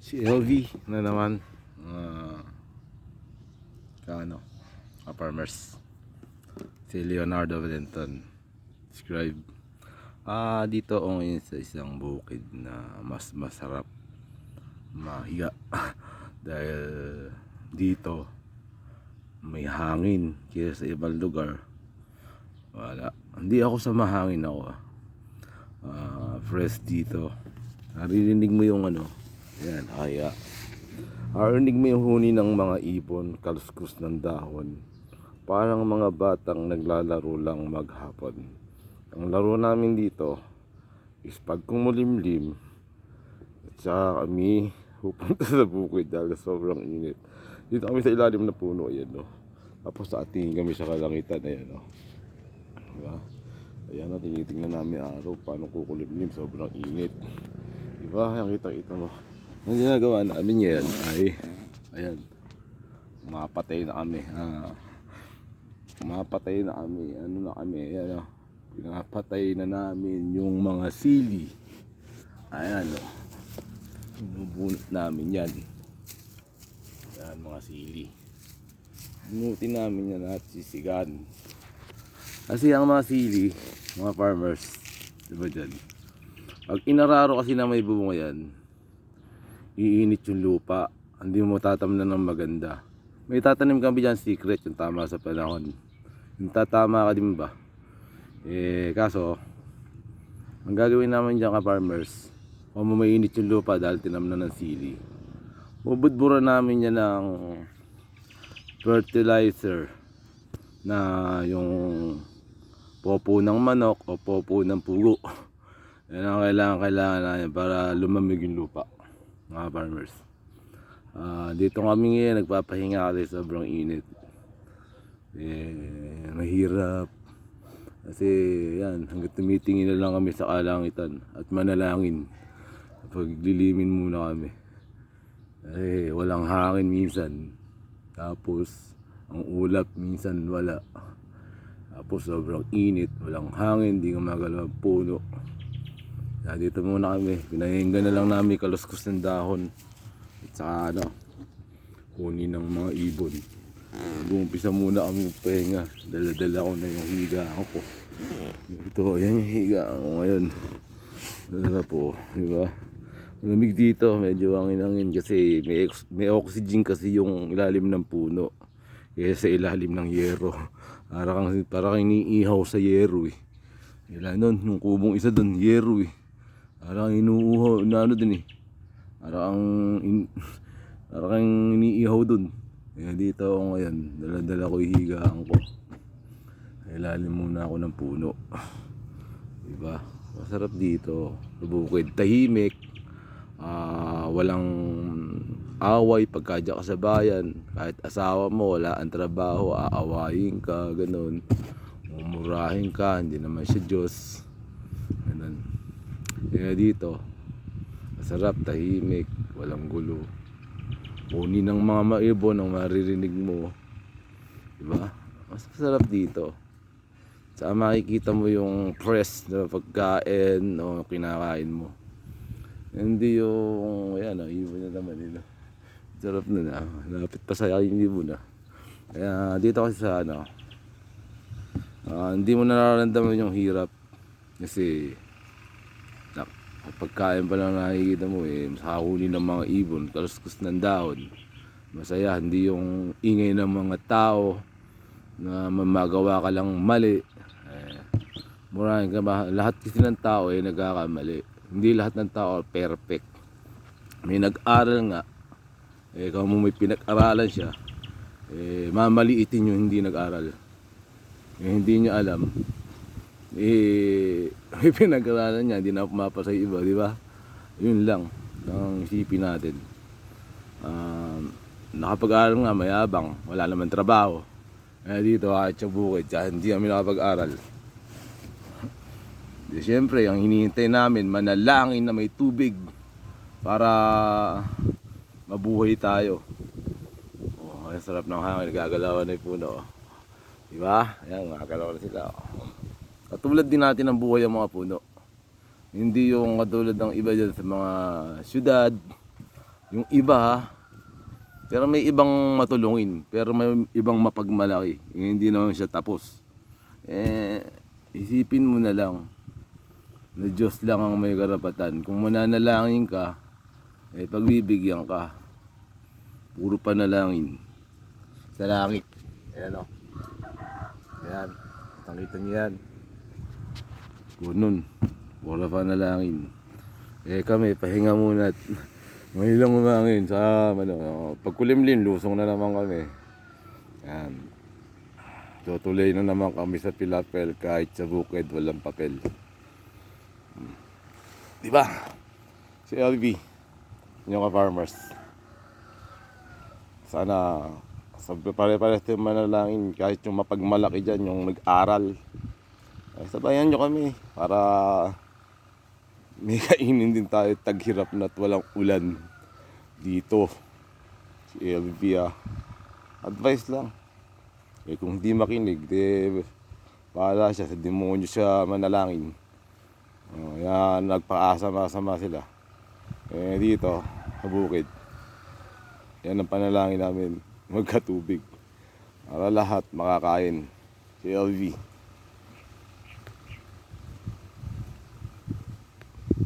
Si LV na naman, uh, farmers, si Leonardo Valenton describe dito ngayon sa isang bukid na mas masarap mahiga dahil dito may hangin kaya sa ibang lugar wala. Hindi ako sa mahangin ako, fresh dito. Naririnig mo yung yan, kaya narinig mo yung huni ng mga ibon, kaluskus ng dahon, parang mga batang naglalaro lang maghapon. Ang laro namin dito is pag kumulimlim at saka kami pupunta sa bukid dahil sobrang init. Dito kami sa ilalim na puno, ayan no. Tapos sa ating kami sa kalangitan, ayan no. Diba? Ayan na, tinitingnan namin araw paano kukulimlim, sobrang init. Diba? Ayan, kita mo. Ang ginagawa namin yan ay ayan, mapatay na kami. Mapatay na kami. Ano na kami? Ayan o. Pinapatay na namin yung mga sili. Ayan o. Binubunot namin yan. Ayan mga sili. Binutin namin yan at sisigan. Kasi ang mga sili, mga farmers, diba dyan? Pag inararo kasi na may bunga yan, iinit yung lupa. Hindi mo tatamnan ng maganda. May tatanim kami dyan, secret, yung tama sa panahon. Yung tatama ka din ba? Kaso ang gagawin namin dyan ka farmers, kung mainit yung lupa dahil tinamnan ng sili, bubudbura namin yan ng fertilizer na yung popo ng manok o popo ng pugo. Yan ang kailangan namin para lumamig yung lupa, mga farmers. Dito kami ngayon nagpapahinga kasi sobrang init. Mahirap kasi yan, hanggang tumitingin na lang kami sa kalangitan at manalangin. Paglilimin muna kami walang hangin minsan, tapos ang ulap minsan wala, tapos sobrang init, walang hangin, di gumagalaw ang puno. Dito muna kami, pinahinga na lang namin kaluskus ng dahon at saka huni ng mga ibon. Mag-uumpisa muna kami magpahinga. Dala-dala ko na yung higa ko. Ito, yan yung higa ko ngayon. Dala po, diba? Malamig dito, medyo hangin-hangin kasi may oxygen kasi yung ilalim ng puno kaya sa ilalim ng yero. Para kang iniihaw sa yero eh. Ilan nun, yung kubong isa dun, yero eh. Parang inuuhaw, dun eh. Parang iniihaw dun. Kaya dito ako ngayon, dala-dala ko higaan ko. Ilalim muna ako ng puno. Diba? Masarap dito. Bukid, tahimik. Walang away pagkadya ka sa bayan. Kahit asawa mo, wala ang trabaho, aawayin ka, ganun. Mumurahin ka, hindi naman siya Diyos. Ganun. Kaya dito, masarap, tahimik, walang gulo. Huni ng mga maibon ang maririnig mo, diba? Mas masarap dito. Saan makikita mo yung fresh na pagkain o kinakain mo. Hindi yung ibon na naman nila. Sarap na lapit pa sa ibon na. Kaya dito kasi sa hindi mo nararamdaman yung hirap kasi pagkain pa lang nakikita mo masahuli ng mga ibon, kaluskus ng dahon. Masaya, hindi yung ingay ng mga tao na mamagawa ka lang mali. Murahin ka ba? Lahat kasi ng tao nagkakamali. Hindi lahat ng tao perfect. May nag-aral nga, kung may pinag-aralan siya, mamaliitin yung hindi nag-aral. Hindi niya alam, may pinag-aralan niya, hindi na pumapasa sa iba, di ba? Yun lang ang isipin natin. Nakapag-aral nga, mayabang, wala naman trabaho. Dito kahit sa bukid, hindi kami nakapag-aral. Siyempre, ang hinihintay namin, manalangin na may tubig para mabuhay tayo. Ang sarap ng hangin, nagagalawan na yung puno. Diba? Ayan, nakagalaw na sila. Katulad din natin ang buhay ng mga puno. Hindi yung katulad ng iba dyan sa mga syudad. Yung iba ha, pero may ibang matulungin, pero may ibang mapagmalaki. Hindi naman siya tapos. Isipin mo na lang na Diyos lang ang may karapatan. Kung mananalangin ka, pagbibigyan ka. Puro panalangin. Sa langit. Ayan o. Ayan. Nakita niyo yan. Ganun. Puro panalangin. Kami, pahinga muna at may lang umangin sa pagkulimlim, lusong na naman kami. Ayan. Tutuloy na naman kami sa Pilapel kahit sa bukid walang papel. Diba? Si LV, yung ka-farmers. Sana pare-pares yung manalangin kahit yung mapagmalaki dyan, yung nag-aral. Sabayan nyo kami para may kainin din tayo, taghirap na't walang ulan dito. Si LV advice lang. Kung hindi makinig, bahala siya, sa demonyo siya manalangin. Yan, nagpaasama-sama sila. Dito, sa bukid, yan ang panalangin namin, magkatubig para lahat makakain. Si LV.